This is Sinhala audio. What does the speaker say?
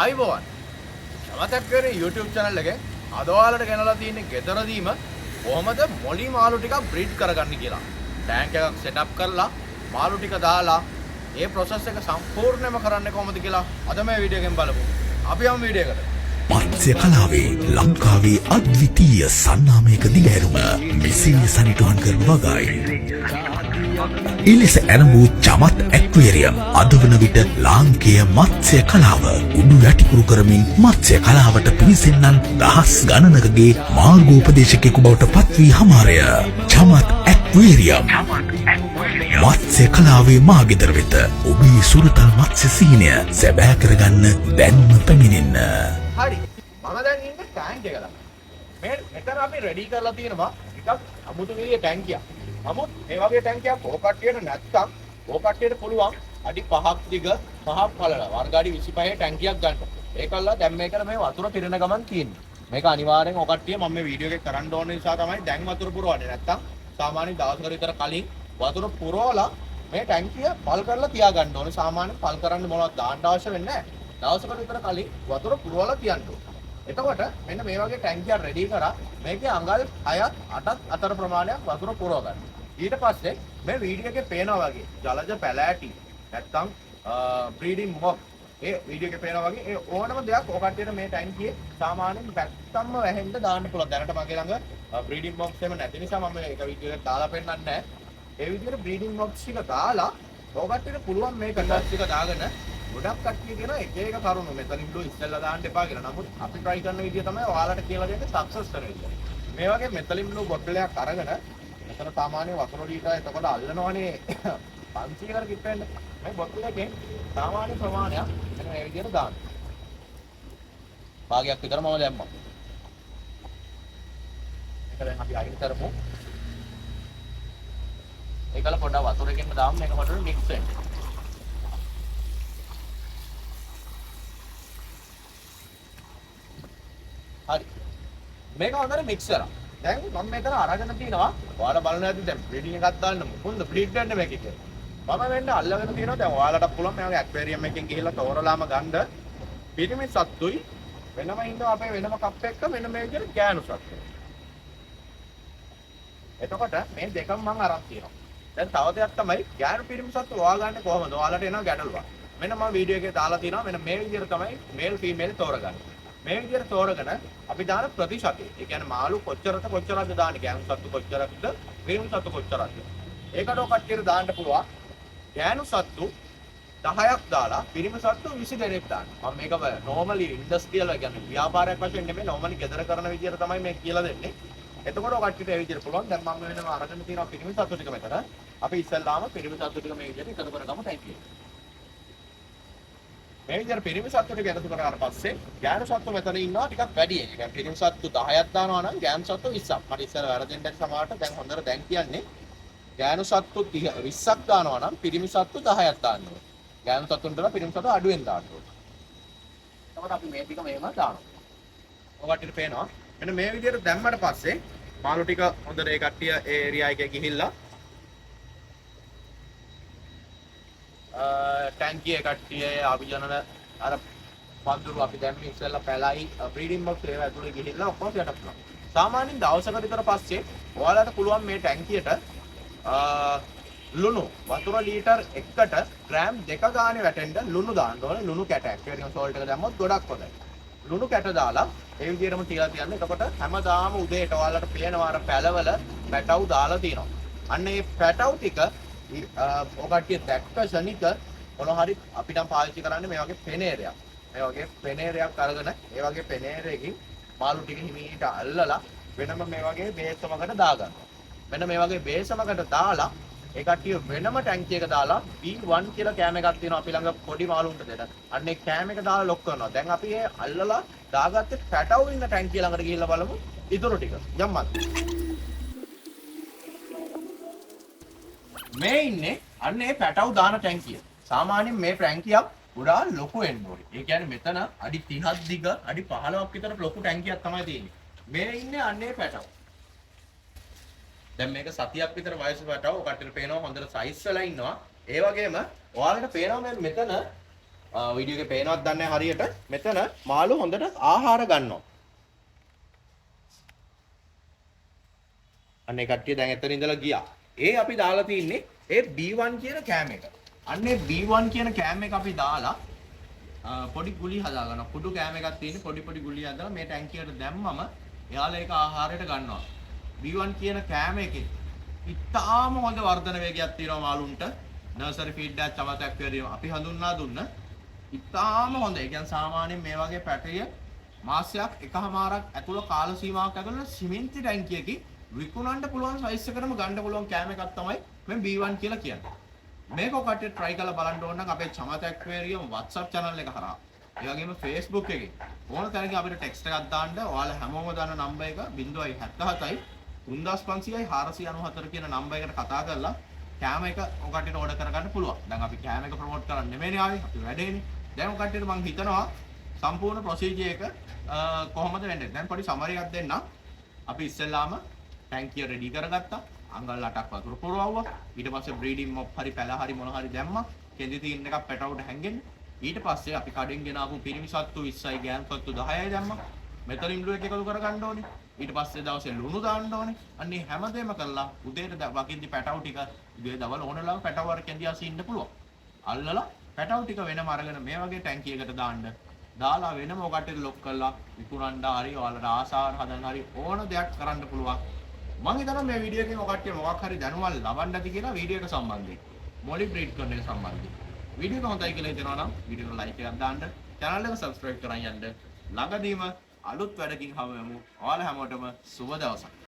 ආයිබෝවන් සමතක් කරේ YouTube channel එකෙන් අද ඔයාලට ගෙනලා තියෙන්නේ ගෙදරදීම කොහොමද මොලි මාළු ටිකක් බ්‍රීඩ් කරගන්න කියලා. ටැංක් එකක් සෙට් අප් කරලා මාළු ටික දාලා ඒ process එක සම්පූර්ණයෙන්ම කරන්නේ කොහොමද කියලා අද මේ වීඩියෝ එකෙන් බලමු. අපි යමු වීඩියෝ එකට. මත්ස්‍ය කලාවේ ලංකාවේ අද්විතීය සන්නාමයක දිගහැරුම මෙසේ සනිටුහන් කරන වගයි. එලෙස ඇරඹූ චමත් ඇක්වේරියම් අද වන විට ලාංකේය මත්ස්‍ය කලාව උඩු යටිකුරු කරමින් මත්ස්‍ය කලාවට පිවිසෙන්නන් දහස් ගණනකගේ මාර්ගෝපදේශකයෙකු බවට පත් වී හමාරය. චමත් ඇක්වේරියම් මත්ස්‍ය කලාවේ මාගෙදර වෙත ඔබේ සුරතල් මත්ස්‍ය සීනය සැබෑ කරගන්න දැන්ම පැමිණෙන්න. හරි මම දැන් ඉන්නේ ටැංක් එකක. මේ මෙතන අපි රෙඩි කරලා තියෙනවා ටිකක් අමුතු විදිහේ ටැංකියක්. නමුත් මේ වගේ ටැංකියක් ඕ කට්ටියට නැත්තම් ඕ කට්ටියට පුළුවන් අඩි 5ක් දිග 5ක් පළල වර්ග අඩි 25 ටැංකියක් ගන්න. ඒකල්ලා දැන් මේකට මේ වතුර පිරෙන ගමන් තියෙන්නේ. මේක අනිවාර්යෙන් ඕ කට්ටිය මම මේ වීඩියෝ එකේ කරන්න ඕන නිසා තමයි දැන් වතුර පුරවන්නේ. නැත්තම් සාමාන්‍ය දවසකට විතර කලින් වතුර පුරවලා මේ ටැංකිය පල් කරලා තියා ගන්න ඕනේ. සාමාන්‍යයෙන් පල් කරන්න මොනවද දාන්න අවශ්‍ය වෙන්නේ නැහැ. දවසකට විතර කලින් වතුර පුරවලා තියන්න ඕනේ. එතකොට මෙන්න මේ වගේ ටැංකියක් රෙඩි කරා මේකේ අඟල් 6ත් 8ත් අතර ප්‍රමාණයක් වතුර පුරව ගන්න. ඊට පස්සේ මේ වීඩියෝ එකේ පේනවා වගේ ජලජ පැලෑටි නැත්තම් බ්‍රීඩින් මොක් ඒ වීඩියෝ එකේ පේනවා වගේ ඒ ඕනම දෙයක් ඔය කට්ටියට මේ ටැංකියේ සාමාන්‍යයෙන් පැත්තම්ම වැහෙන්න දාන්න පුළුවන්. දැනට මගේ ළඟ බ්‍රීඩින් මොක්ස් එහෙම නැති නිසා මම මේක වීඩියෝ එකේ දාලා පෙන්නන්නේ නැහැ. ඒ විදිහට බ්‍රීඩින් මොක්ස් ටික දාලා ඔය කට්ටියට පුළුවන් මේ කන්ඩස් ටික දාගෙන ගොඩක් කට්ටිය කියන එක එක කරුණු මෙතනින් බ්ලු ඉස්සෙල්ලා දාන්න එපා කියලා. නමුත් අපි try කරන විදිය තමයි ඔයාලට කියලා දෙන්නේ සක්සස් කරන විදිය. මේ වගේ මෙතලින් බ්ලු බොටලයක් අරගෙන මෙතන සාමාන්‍ය වතුර ලීටර එතකොට අල්ලනවනේ 500කට කිට් වෙන්න. මේ බොටල් එකේ සාමාන්‍ය ප්‍රමාණයක් මෙන්න මේ විදියට දාන්න. භාගයක් විතර මම දැම්මා. මේක දැන් අපි අයින් කරමු. ඒකල පොඩ්ඩක් වතුරකින් දාමු මේක පොඩ්ඩක් මික්ස් වෙන්න. හරි මේක හොඳට මික්ස් කරා. දැන් මම මෙතන අරගෙන තිනවා ඔයාලා බලන්න ඇති දැන් බ්‍රීඩින් එකක් දාන්න මොකද බ්‍රීඩ් වෙන්න මේකේ කියලා. මම වෙන්න අල්ලගෙන තිනවා දැන් ඔයාලට පුළුවන් මේ වගේ ඇක්වේරියම් එකකින් ගිහිල්ලා තෝරලාම ගන්න පිරිමි සත්තුයි වෙනම ඉන්නවා අපේ වෙනම කප් එකක මෙන්න මේ විදිහට ගෑනු සත්තු. එතකොට මේ දෙකම මම අරන් තිනවා. දැන් තව දෙයක් තමයි ගෑනු පිරිමි සත්තු හොයාගන්නේ කොහොමද? ඔයාලට එනවා ගැටලුවක්. මෙන්න මම වීඩියෝ එකේ දාලා තිනවා මෙන්න මේ විදිහට තමයි මේල් ෆීමේල් තෝරගන්නේ. මේ විදිහට තෝරගෙන අපි දාන ප්‍රතිශතය. ඒ කියන්නේ මාළු කොච්චරද දාන්නේ ගෑනු සත්තු කොච්චරක්ද පිරිමි සත්තු කොච්චරක්ද. ඒකට ඔය කට්ටියට දාන්න පුළුවන්. ගෑනු සත්තු 10ක් දාලා පිරිමි සත්තු 20 දෙනෙක් දාන්න. මම මේක normally industrial කියන්නේ ව්‍යාපාරයක් වශයෙන් නෙමෙයි normally ගෙදර කරන විදිහට තමයි මේ කියලා දෙන්නේ. එතකොට ඔය කට්ටියට ඒ විදිහට පුළුවන්. දැන් මම වෙනම අරගෙන තියෙනවා පිරිමි සත්තු ටික මෙතන. අපි ඉස්සල්ලාම පිරිමි සත්තු ටික මේ විදිහට එකතු කරගමු ටැංකිය. මේ විදිහට පිරිමි සත්තු ටික එකතු කරාට පස්සේ ගෑනු සත්තු මෙතන ඉන්නවා ටිකක් වැඩි. ඒ කියන්නේ පිරිමි සත්තු 10ක් දානවා නම් ගෑනු සත්තු 20ක්. මට ඉස්සර වැරදෙන්න ඇති සමහරට දැන් හොඳට දැන් කියන්නේ ගෑනු සත්තු 20ක් දානවා නම් පිරිමි සත්තු 10ක් දාන්න ඕනේ. ගෑනු සත්තුන්ට පිරිමි සත්තු අඩුවෙන් දාන්න ඕනේ. එතකොට අපි මේ ටික මෙහෙම දානවා. ඔකට පේනවා. මෙන්න මේ විදිහට දැම්මට පස්සේ මාළු ටික හොඳට ඒ කට්ටිය ඒ ඒරියා එකේ ගිහිල්ලා ටැංකිය කට්ටිය ආවිජනන අර පන්දුරු අපි දැම්මේ ඉස්සෙල්ලා පැලයි බ්‍රීඩින් බොක්ස් ඒව ඇතුලේ ගිහිල්ලා ඔක්කොම යට කරනවා. සාමාන්‍යයෙන් දවසකට විතර පස්සේ ඔයාලට පුළුවන් මේ ටැංකියට ලුණු වතුර ලීටර් 1කට ග්‍රෑම් 2 ගානේ වැටෙන්න ලුණු දාන්න ඕනේ. ලුණු කැට ඇක්වේරියම් සෝල්ට් එක දැම්මොත් ගොඩක් හොඳයි. ලුණු කැට දාලා ඒ විදිහටම තියලා තියන්න. එතකොට හැමදාම උදේට ඔයාලට පේනවා අර පැලවල පැටව් දාලා තියෙනවා. අන්න ඒ පැටව් ටික ඔකට්ටිය දැක්ක ශනික මොන හරි අපිට පාවිච්චි කරන්නේ මේ වගේ පෙනේරයක්. මේ වගේ පෙනේරයක් අරගෙන ඒ වගේ පෙනේරයකින් මාළු ටික හිමීට අල්ලලා වෙනම මේ වගේ බේසමකට දාගන්නවා. මෙන්න මේ වගේ බේසමකට දාලා ඒ කට්ටිය වෙනම ටැංකියක දාලා B1 කියලා කෑම එකක් තියෙනවා අපි ළඟ පොඩි මාළුන්ට දෙන්න. අන්න ඒ කෑම එක දාලා ලොක් කරනවා. දැන් අපි ඒ අල්ලලා දාගත්තේ පැටව් ඉන්න ටැංකිය ළඟට ගිහිල්ලා බලමු ඉතුරු ටික. යම්මත්. මේ ඉන්නේ අන්න ඒ පැටව් දාන ටැංකිය. සාමාන්‍යයෙන් මේ ටැංකියක් ගොඩාක් ලොකු වෙන්න ඕනේ. ඒ කියන්නේ මෙතන අඩි 30ක් දිග අඩි 15ක් විතර ලොකු ටැංකියක් තමයි තියෙන්නේ. මේ ඉන්නේ අන්න ඒ පැටව්. දැන් මේක සතියක් විතර වයස පැටව්. කට්ටියට පේනවා හොඳට සයිස් වෙලා ඉන්නවා. ඒ වගේම ඔයාලට පේනවා මෙතන වීඩියෝ එකේ පේනවත් දන්නේ නැහැ හරියට. මෙතන මාළු හොඳට ආහාර ගන්නවා. අනේ කට්ටිය දැන් එතන ඉඳලා ගියා. ඒ අපි දාලා තින්නේ ඒ B1 කියන කෑම එක. අන්නේ B1 කියන කෑම එක අපි දාලා පොඩි ගුලි හදාගන්න. කුඩු කෑම එකක් තියෙන්නේ පොඩි ගුලි හදලා මේ ටැංකියට දැම්මම එයාලා ඒක ආහාරයට ගන්නවා. B1 කියන කෑම එකේ ඉතාම හොඳ වර්ධන වේගයක් තියෙනවා මාළුන්ට. නර්සරි ෆීඩ් එකක් චමතක් වෙරියම අපි හඳුන්වා දුන්න. ඉතාම හොඳ. ඒ කියන්නේ සාමාන්‍යයෙන් මේ වගේ පැටිය මාසයක් එකහමාරක් ඇතුළ කාල සීමාවක් ඇතුළත සිමෙන්ති ටැංකියකින් විකුණන්න පුළුවන් සයිස් එකකටම ගන්න පුළුවන් කෑම එකක් තමයි මේ B1 කියලා කියන්නේ. මේක කට්ටිය try කරලා බලන්න ඕන නම් අපේ චමත ඇක්වේරියම් WhatsApp channel එක හරහා ඒ වගේම Facebook එකේ ඕන තැනකින් අපිට ටෙක්ස්ට් එකක් දාන්න. ඔයාලා හැමෝම දාන නම්බර් එක 077යි 3500යි 494 කියන නම්බර් එකට කතා කරලා කෑම එක ඔය කට්ටියට ඕඩර් කරගන්න පුළුවන්. දැන් අපි කෑම එක ප්‍රොමෝට් කරන්නේ නෙමෙයිනේ ආවේ. අපි වැඩේනේ. දැන් ඔය කට්ටියට මම හිතනවා සම්පූර්ණ ප්‍රොසීජර් එක කොහොමද වෙන්නේ. දැන් පොඩි සමරි එකක් දෙන්නම්. අපි ඉස්සෙල්ලාම ටැංකිය රෙඩි කරගත්තා. අඟල් 8ක් වතුර පුරවුවා. ඊට පස්සේ බ්‍රීඩින් මොප් හරි පැල හරි මොන හරි දැම්මා. කෙඳි තීන් එකක් පැටවුට හැංගෙන්න. ඊට පස්සේ අපි කඩෙන් ගෙන ආපු පිරිමි සත්තු 20යි ගෑන් සත්තු 10යි දැම්මා. මෙතනින් ලුවෙක් එකතු කරගන්න ඕනේ. ඊට පස්සේ දවසේ ලුණු දාන්න ඕනේ. අන්නේ හැමදේම කරලා උදේට වකින්දි පැටවු ටික උදේ දවල් ඕනලා පැටවු වර කෙඳි ආසී ඉන්න පුළුවන්. අල්ලලා පැටවු ටික වෙනම අරගෙන මේ වගේ ටැංකියකට දාන්න. දාලා වෙනම ඔකට ලොක් කරලා විකුණන්න හරි ඔයාලට ආසාවට හදන්න හරි ඕන දෙයක් කරන්න පුළුවන්. මම හිතනවා මේ වීඩියෝ එකෙන් ඔකට මොකක් හරි දැනුමක් ලබන්න ඇති කියලා වීඩියෝ එක සම්බන්ධයෙන්. මොලි බ්‍රීඩ් කරන එක සම්බන්ධයෙන්. වීඩියෝ එක හොඳයි කියලා හිතනවා නම් වීඩියෝ එක ලයික් එකක් දාන්න, channel එක subscribe කරන් යන්න. ළඟදීම අලුත් වැඩකින් හමු වෙමු. ඔයාලා හැමෝටම සුබ දවසක්.